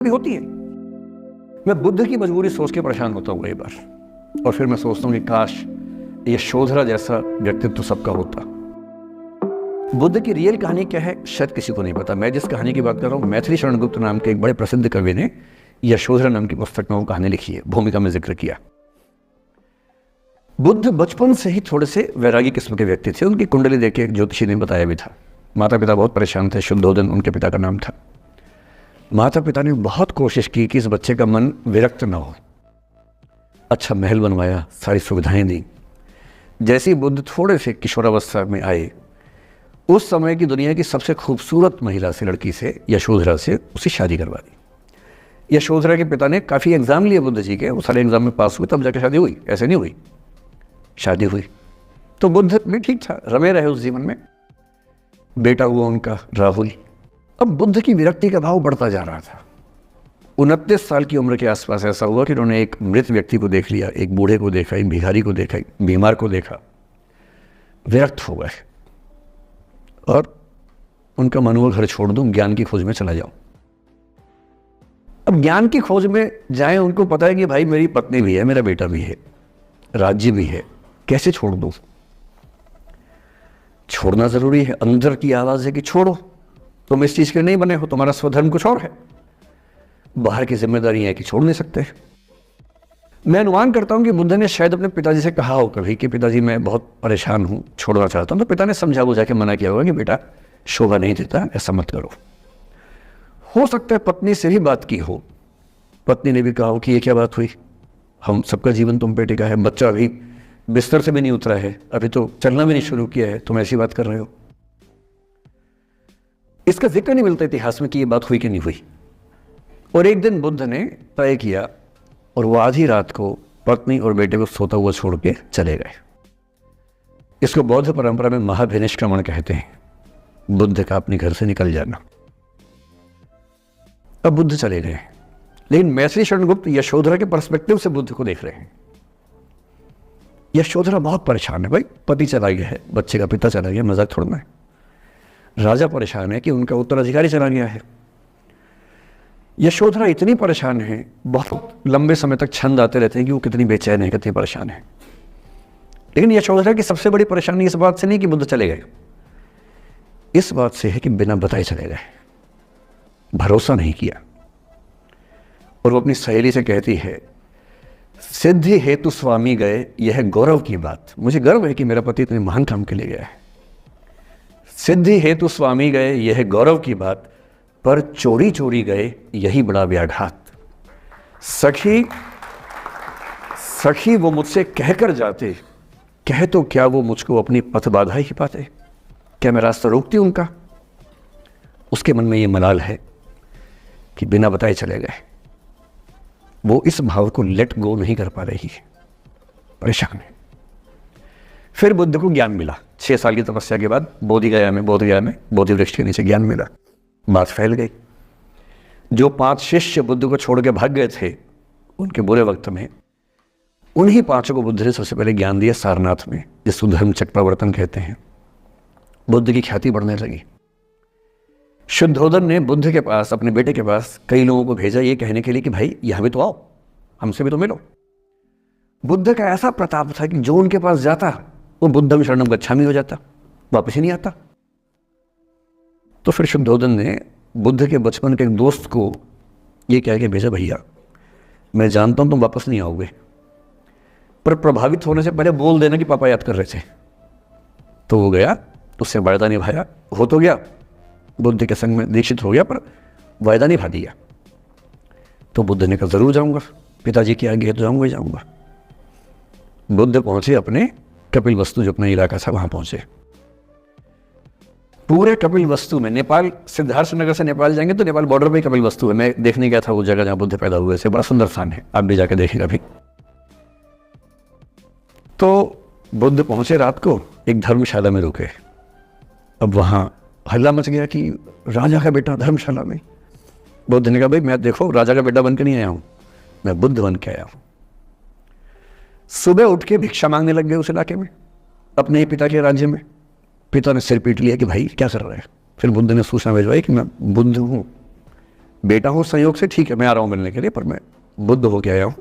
भी होती है। मैं बुद्ध की मजबूरी सोच के परेशान होता हूँ कई बार, और फिर मैं सोचता हूँ कि काश ये यशोधरा जैसा व्यक्तित्व सबका होता। बुद्ध की रियल कहानी क्या है शायद किसी को नहीं पता। मैं जिस कहानी की बात कर रहा हूँ, मैथिली शरण गुप्त नाम के एक बड़े प्रसिद्ध कवि ने यशोधरा नाम की पुस्तक में वो कहानी लिखी है, भूमिका में जिक्र किया। बुद्ध बचपन से ही थोड़े से वैरागी किस्म के व्यक्ति थे। उनकी कुंडली देख के एक ज्योतिषी ने बताया भी था। माता पिता बहुत परेशान थे। शुद्धोदन उनके पिता का नाम था। माता पिता ने बहुत कोशिश की कि इस बच्चे का मन विरक्त ना हो। अच्छा महल बनवाया, सारी सुविधाएं दी। जैसे ही बुद्ध थोड़े से किशोरावस्था में आए, उस समय की दुनिया की सबसे खूबसूरत महिला से, लड़की से, यशोधरा से उसकी शादी करवा दी। यशोधरा के पिता ने काफ़ी एग्जाम लिए बुद्ध जी के, वो सारे एग्जाम में पास हुए, तब जाकर शादी हुई। ऐसे नहीं हुई, शादी हुई। तो बुद्ध भी ठीक था, रमे रहे उस जीवन में। बेटा हुआ उनका राहुल। अब बुद्ध की विरक्ति का भाव बढ़ता जा रहा था। 29 साल की उम्र के आसपास ऐसा हुआ कि उन्होंने एक मृत व्यक्ति को देख लिया, एक बूढ़े को देखा, एक भिखारी को देखा, एक बीमार को देखा। विरक्त हो गए और उनका मन हुआ घर छोड़ दूं, ज्ञान की खोज में चला जाऊं। अब ज्ञान की खोज में जाएं, उनको पता है कि भाई मेरी पत्नी भी है, मेरा बेटा भी है, राज्य भी है, कैसे छोड़ दूं? छोड़ना जरूरी है। अंदर की आवाज है कि छोड़ो, तुम इस चीज के नहीं बने हो, तुम्हारा स्वधर्म कुछ और है। बाहर की जिम्मेदारी है कि छोड़ नहीं सकते। मैं अनुमान करता हूं कि बुद्ध ने शायद अपने पिताजी से कहा हो कभी कि पिताजी मैं बहुत परेशान हूं, छोड़ना चाहता हूं। तो पिता ने समझा बुझा के मना किया होगा कि बेटा शोभा नहीं देता, ऐसा मत करो। हो सकता है पत्नी से भी बात की हो। पत्नी ने भी कहा हो कि ये क्या बात हुई, हम सबका जीवन तुम पे टिका है, बच्चा अभी बिस्तर से भी नहीं उतरा है, अभी तो चलना भी नहीं शुरू किया है, तुम ऐसी बात कर रहे हो। इसका जिक्र नहीं मिलता इतिहास में कि ये बात हुई कि नहीं हुई। और एक दिन बुद्ध ने तय किया और वो आधी रात को पत्नी और बेटे को सोता हुआ छोड़ के चले गए। इसको बौद्ध परंपरा में महाभिनिष्क्रमण कहते हैं, बुद्ध का अपने घर से निकल जाना। अब बुद्ध चले गए, लेकिन मैथिली शरण गुप्त यशोधरा के पर्सपेक्टिव से बुद्ध को देख रहे हैं। यशोधरा बहुत परेशान है, भाई पति चला गया है, बच्चे का पिता चला गया, मजाक थोड़ा है। राजा परेशान है कि उनका उत्तराधिकारी चला गया है। यशोधरा इतनी परेशान है, बहुत लंबे समय तक छंद आते रहते हैं कि वो कितनी बेचैन है, कितनी परेशान है। लेकिन यशोधरा की सबसे बड़ी परेशानी इस बात से नहीं कि बुद्ध चले गए, इस बात से है कि बिना बताए चले गए, भरोसा नहीं किया। और वो अपनी सहेली से कहती है, सिद्धि हेतु स्वामी गए, यह गौरव की बात। मुझे गर्व है कि मेरा पति इतने महान काम के लिए गया है। सिद्धि हेतु स्वामी गए, यह गौरव की बात, पर चोरी चोरी गए, यही बड़ा व्याघात। सखी सखी वो मुझसे कहकर जाते, कह तो क्या वो मुझको अपनी पथ बाधा ही पाते, क्या मैं रास्ता रोकती उनका? उसके मन में ये मलाल है कि बिना बताए चले गए। वो इस भाव को लेट गो नहीं कर पा रही है, परेशान है। फिर बुद्ध को ज्ञान मिला। 6 साल की तपस्या के बाद बोधगया में बोधि वृक्ष के नीचे ज्ञान मिला। बात फैल गई। जो 5 शिष्य बुद्ध को छोड़ के भाग गए थे उनके बुरे वक्त में, उन्हीं 5 को बुद्ध ने सबसे पहले ज्ञान दिया सारनाथ में, जिसको धर्म चक्रवर्तन कहते हैं। बुद्ध की ख्याति बढ़ने लगी। शुद्धोदन ने बुद्ध के पास, अपने बेटे के पास कई लोगों को भेजा ये कहने के लिए कि भाई यहां भी तो आओ, हमसे भी तो मिलो। बुद्ध का ऐसा प्रताप था कि जो उनके पास जाता वो बुद्धं शरणं गच्छामि हो जाता, वापस ही नहीं आता। तो फिर शुद्धोदन ने बुद्ध के बचपन के एक दोस्त को ये कह के भेजा, भैया मैं जानता हूं तुम वापस नहीं आओगे, पर प्रभावित होने से पहले बोल देना कि पापा याद कर रहे थे। तो वो गया, उससे वायदा निभाया, हो तो गया, बुद्ध के संग में दीक्षित हो गया, पर वायदा निभा दिया। तो बुद्ध ने कहा जरूर जाऊंगा, पिताजी की आज्ञा है तो जाऊंगा ही जाऊंगा। बुद्ध पहुंचे अपने कपिलवस्तु, जो अपना इलाका था, वहां पहुंचे। पूरे कपिलवस्तु में, नेपाल सिद्धार्थनगर से नेपाल जाएंगे तो नेपाल बॉर्डर पे कपिलवस्तु है। मैं देखने गया था वो जगह जहां बुद्ध पैदा हुए थे, बड़ा सुंदर स्थान है, आप भी जाकर देखेंगे अभी। तो बुद्ध पहुंचे रात को, एक धर्मशाला में रुके। अब वहां हल्ला मच गया कि राजा का बेटा धर्मशाला में। बुद्ध ने कहा भाई मैं देखो राजा का बेटा बन के नहीं आया हूं, मैं बुद्ध बन के आया हूं। सुबह उठ के भिक्षा मांगने लग गए उस इलाके में, अपने ही पिता के राज्य में। पिता ने सिर पीट लिया कि भाई क्या कर रहे हैं। फिर बुद्ध ने सूचना भिजवाई कि मैं बुद्ध हूँ, बेटा हूँ संयोग से, ठीक है, मैं आ रहा हूँ मिलने के लिए, पर मैं बुद्ध होके आया हूँ,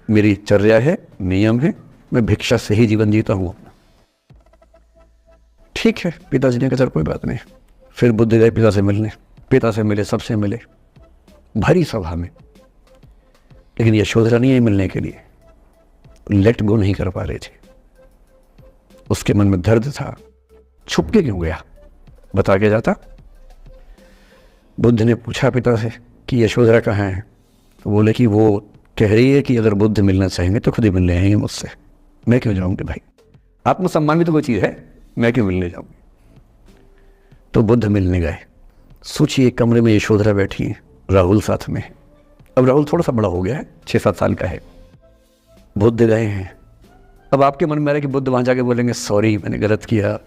मेरी चर्या है, नियम है, मैं भिक्षा से ही जीवन जीता हूँ अपना। ठीक है, पिताजी ने कहा चल कोई बात नहीं। फिर बुद्ध गए पिता से मिलने, पिता से मिले, सबसे मिले, भरी सभा में, लेकिन यशोधरा नहीं आई मिलने के लिए, लेट गो नहीं कर पा रहे थे। उसके मन में दर्द था, छुप के क्यों गया, बता के जाता। बुद्ध ने पूछा पिता से कि यशोधरा कहाँ है, तो बोले कि वो कह रही है कि अगर बुद्ध मिलना चाहेंगे तो खुद ही मिलने आएंगे मुझसे, मैं क्यों जाऊंगी भाई, आत्मसम्मान भी तो कोई चीज़ है, मैं क्यों मिलने जाऊंगी। तो बुद्ध मिलने गए। सोचिए कमरे में यशोधरा बैठी है, राहुल साथ में। अब राहुल थोड़ा सा बड़ा हो गया है, 6-7 साल का है। बुद्ध गए हैं। अब आपके मन में आ रहा है कि बुद्ध वहाँ जाके बोलेंगे सॉरी मैंने गलत किया,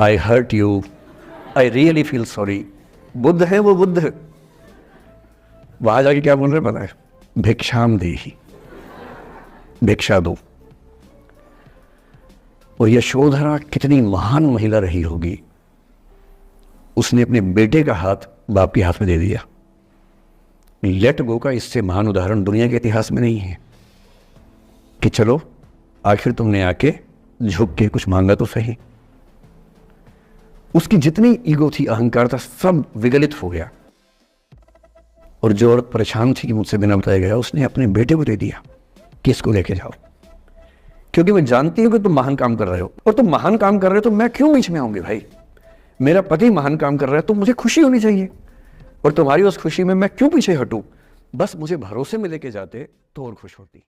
I hurt you, I really feel sorry. बुद्ध है वो बुद्ध, वहाँ जाके क्या बोल रहे पता है, भिक्षाम देहि, भिक्षा दो। और यशोधरा कितनी महान महिला रही होगी, उसने अपने बेटे का हाथ बाप के हाथ में दे दिया। लेट गो का इससे महान उदाहरण दुनिया के इतिहास में नहीं है कि चलो आखिर तुमने आके झुक के कुछ मांगा तो सही। उसकी जितनी ईगो थी, अहंकार था, सब विगलित हो गया। और जो औरत परेशान थी कि मुझसे बिना बताया गया, उसने अपने बेटे को दे दिया कि इसको लेके जाओ, क्योंकि मैं जानती हूं कि तुम महान काम कर रहे हो, और तुम महान काम कर रहे हो तो मैं क्यों बीच में आऊंगी भाई, मेरा पति महान काम कर रहा है तो मुझे खुशी होनी चाहिए, और तुम्हारी उस खुशी में मैं क्यों पीछे हटूं। बस मुझे भरोसे में लेके जाते तो और खुश होती।